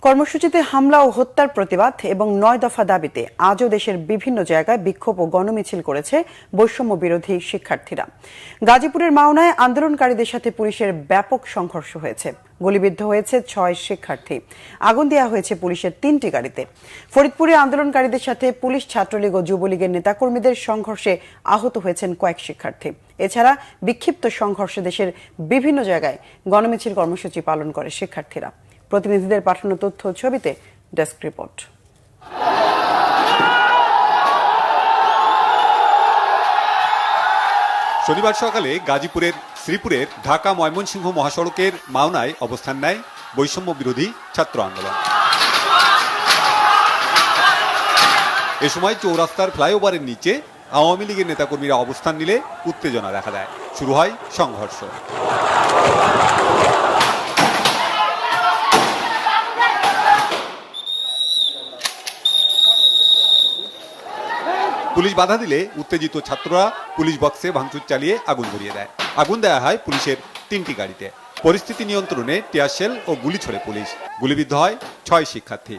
কর্মসূচিতে হামলা ও হত্যার প্রতিবাদ এবং ৯ দফা দাবিতে আজও দেশের বিভিন্ন জায়গায় বিক্ষোভ ও গণমিছিল করেছে বৈষম্য বিরোধী শিক্ষার্থীরা। গাজীপুরের মাওনায় আন্দোলনকারীদের সাথে পুলিশের ব্যাপক সংঘর্ষ হয়েছে। গুলিবিদ্ধ হয়েছে ৬ শিক্ষার্থী। আগুন দেওয়া হয়েছে পুলিশের ৩টি গাড়িতে। ফরিদপুরে আন্দোলনকারীদের সাথে পুলিশ, ছাত্রলীগ ও যুবলীগের নেতাকর্মীদের সংঘর্ষে আহত হয়েছেন কয়েক শিক্ষার্থী। এছাড়া বিক্ষিপ্ত সংঘর্ষে দেশের বিভিন্ন জায়গায় গণমিছিল কর্মসূচি পালন করে শিক্ষার্থীরা। প্রতিনিধিদের পাঠানো তথ্য ছবিতে ডেস্ক রিপোর্ট। শনিবার সকালে গাজীপুরের শ্রীপুরের ঢাকা ময়মনসিংহ মহাসড়কের মাওনায় অবস্থান নেয় বৈষম্য বিরোধী ছাত্র আন্দোলন। এ সময় চৌরাস্তার ফ্লাইওভারের নিচে আওয়ামী লীগের নেতাকর্মীরা অবস্থান নিলে উত্তেজনা দেখা দেয়। শুরু হয় সংঘর্ষ। পুলিশ বাধা দিলে উত্তেজিত ছাত্ররা পুলিশ বক্সে ভাঙচুর চালিয়ে আগুন ধরিয়ে দেয়। আগুন দেওয়া হয় পুলিশের ৩টি গাড়িতে। পরিস্থিতি নিয়ন্ত্রণে টিয়ার শেল ও গুলি ছোড়ে পুলিশ। গুলিবিদ্ধ হয় ৬ শিক্ষার্থী।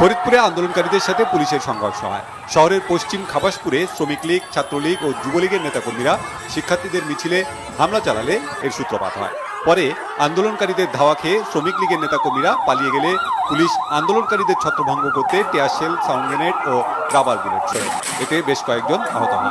ফরিদপুরে আন্দোলনকারীদের সাথে পুলিশের সংঘর্ষ হয়। শহরের পশ্চিম খাবাসপুরে শ্রমিক লীগ, ছাত্রলীগ ও যুবলীগের নেতাকর্মীরা শিক্ষার্থীদের মিছিলে হামলা চালালে এর সূত্রপাত হয়। পরে আন্দোলনকারীদের ধাওয়া খেয়ে শ্রমিক লীগের নেতাকর্মীরা পালিয়ে গেলে পুলিশ আন্দোলনকারীদের ছত্রভঙ্গ করতে টিয়ার শেল, সাউন্ড গ্রেনেড ও রাবার বুলেট ছোড়ে। এতে বেশ কয়েকজন আহত হন।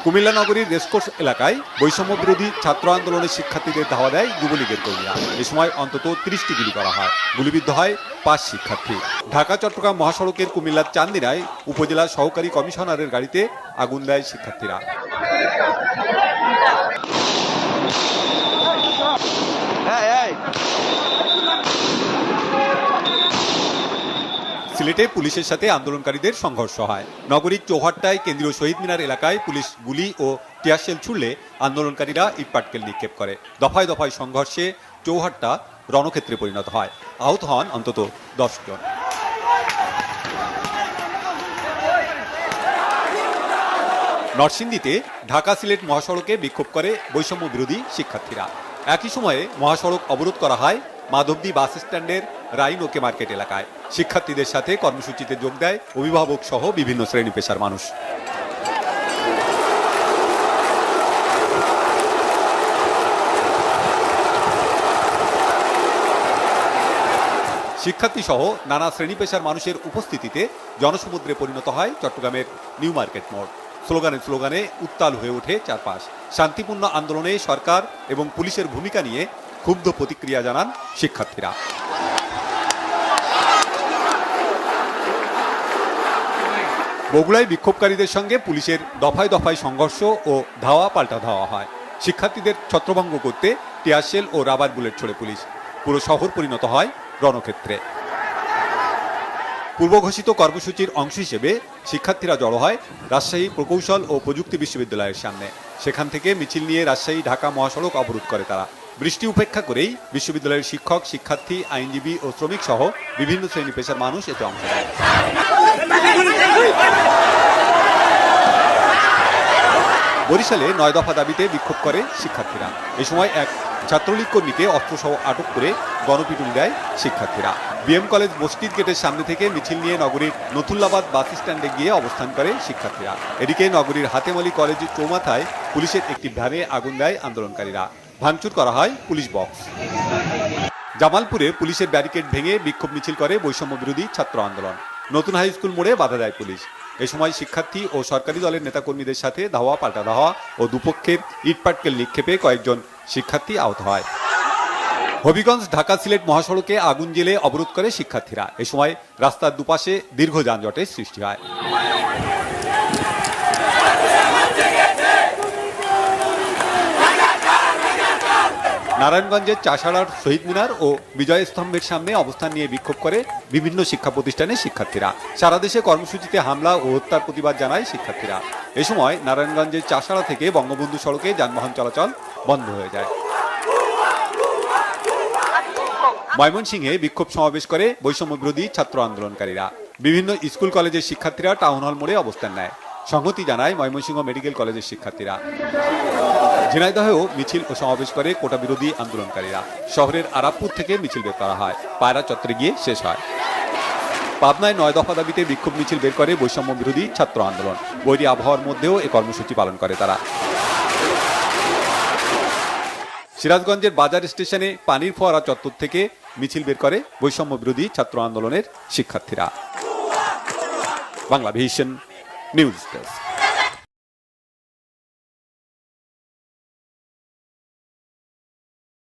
কুমিল্লা নগরীর রেসকোর্স এলাকায় বৈষম্য বিরোধী ছাত্র আন্দোলনের শিক্ষার্থীদের ধাওয়া দেয় যুবলীগের কর্মীরা। এ সময় অন্তত ৩০টি গুলি করা হয়। গুলিবিদ্ধ হয় ৫ শিক্ষার্থী। ঢাকা চট্টগ্রাম মহাসড়কের কুমিল্লার চান্দিনায় উপজেলা সহকারী কমিশনারের গাড়িতে আগুন দেয় শিক্ষার্থীরা। সিলেটে পুলিশের সাথে আন্দোলনকারীদের সংঘর্ষ হয়। নগরীর চৌহাট্টায় কেন্দ্রীয় শহীদ মিনার এলাকায় পুলিশ গুলি ও টিয়ারশেল ছুড়লে আন্দোলনকারীরা ইটপাটকেল নিক্ষেপ করে। দফায় দফায় সংঘর্ষে চৌহাট্টা রণক্ষেত্রে পরিণত হয়। আহত হন অন্তত ১০ জন। নরসিংদীতে ঢাকা সিলেট মহাসড়কে বিক্ষোভ করে বৈষম্য বিরোধী শিক্ষার্থীরা। একই সময়ে মহাসড়ক অবরোধ করা হয় মাধবদী বাস স্ট্যান্ডের রাইন ওকে মার্কেট এলাকায়। শিক্ষার্থীদের সাথে কর্মসূচিতে যোগ দেয় অভিভাবক সহ বিভিন্ন শ্রেণী পেশার মানুষ। শিক্ষার্থী সহ নানা শ্রেণী পেশার মানুষের উপস্থিতিতে জনসমুদ্রে পরিণত হয় চট্টগ্রামের নিউ মার্কেট মোড়। স্লোগানে স্লোগানে উত্তাল হয়ে ওঠে চারপাশ। শান্তিপূর্ণ আন্দোলনে সরকার এবং পুলিশের ভূমিকা নিয়ে ক্ষুব্ধ প্রতিক্রিয়া জানান শিক্ষার্থীরা। বগুড়ায় বিক্ষোভকারীদের সঙ্গে পুলিশের দফায় দফায় সংঘর্ষ ও ধাওয়া পাল্টা ধাওয়া হয়। শিক্ষার্থীদের ছত্রভঙ্গ করতে টিয়ারশেল ও রাবার বুলেট ছোড়ে পুলিশ। পুরো শহর পরিণত হয় রণক্ষেত্রে। পূর্বঘোষিত কর্মসূচির অংশ হিসেবে শিক্ষার্থীরা জড়ো হয় রাজশাহী প্রকৌশল ও প্রযুক্তি বিশ্ববিদ্যালয়ের সামনে। সেখান থেকে মিছিল নিয়ে রাজশাহী ঢাকা মহাসড়ক অবরোধ করে তারা। বৃষ্টি উপেক্ষা করেই বিশ্ববিদ্যালয়ের শিক্ষক, শিক্ষার্থী, আইনজীবী ও শ্রমিক সহ বিভিন্ন শ্রেণী পেশার মানুষ এতে অংশ নেয়। বরিশালে ৯ দফা দাবিতে বিক্ষোভ করে শিক্ষার্থীরা। এ সময় এক ছাত্রলীগ কর্মীকে অস্ত্রসহ আটক করে গণপিটুনি দেয় শিক্ষার্থীরা। বিএম কলেজ মসজিদ গেটের সামনে থেকে মিছিল নিয়ে নগরীর নথুল্লাবাদ বাস স্ট্যান্ডে গিয়ে অবস্থান করে শিক্ষার্থীরা। এদিকে নগরীর হাতেমালি কলেজ চৌমাথায় পুলিশের একটি ভ্যানে আগুন দেয় আন্দোলনকারীরা। ভাঙচুর করা হয় পুলিশ বক্স। জামালপুরে পুলিশের ব্যারিকেড ভেঙে বিক্ষোভ মিছিল করে বৈষম্য বিরোধী ছাত্র আন্দোলন। নতুন হাই স্কুল মোড়ে বাধা দেয় পুলিশ। এ সময় শিক্ষার্থী ও সরকারি দলের নেতাকর্মীদের সাথে ধাওয়া পাল্টা ধাওয়া ও দুপক্ষের ইটপাটকেল নিক্ষেপে কয়েকজন শিক্ষার্থী আহত হয়। হবিগঞ্জ ঢাকা সিলেট মহাসড়কে আগুন জ্বেলে অবরোধ করে শিক্ষার্থীরা। এ সময় রাস্তার দুপাশে দীর্ঘ যানজটের সৃষ্টি হয়। নারায়ণগঞ্জের চাষাড়ার শহীদ মিনার ও বিজয় স্তম্ভের সামনে অবস্থান নিয়ে বিক্ষোভ করে বিভিন্ন শিক্ষা প্রতিষ্ঠানের শিক্ষার্থীরা। সারা দেশে কর্মসূচিতে হামলা ও হত্যার প্রতিবাদ জানায় শিক্ষার্থীরা। এ সময় নারায়ণগঞ্জের চাষাড়া থেকে বঙ্গবন্ধু সড়কে যানবাহন চলাচল বন্ধ হয়ে যায়। ময়মনসিংহে বিক্ষোভ সমাবেশ করে বৈষম্য বিরোধী ছাত্র আন্দোলনকারীরা। বিভিন্ন স্কুল কলেজের শিক্ষার্থীরা টাউন হল মোড়ে অবস্থান নেয়। সংহতি জানায় ময়মনসিংহ মেডিকেল কলেজের শিক্ষার্থীরা। ঝিনাইদহেও মিছিল ও সমাবেশ করে কোটা বিরোধী আন্দোলনকারীরা। শহরের আরাবপুর থেকে মিছিল বের করা হয়, পায়রা চত্বরে গিয়ে শেষ হয়। পাবনায় 9 দফা দাবিতে বিক্ষোভ মিছিল বের করে বৈষম্য বিরোধী ছাত্র আন্দোলন। বৈরী আবহাওয়ার মধ্যেও এ কর্মসূচি পালন করে তারা। সিরাজগঞ্জের বাজার স্টেশনে পানির ফোয়ারা চত্বর থেকে মিছিল বের করে বৈষম্য বিরোধী ছাত্র আন্দোলনের শিক্ষার্থীরা। Bangla vision news desk.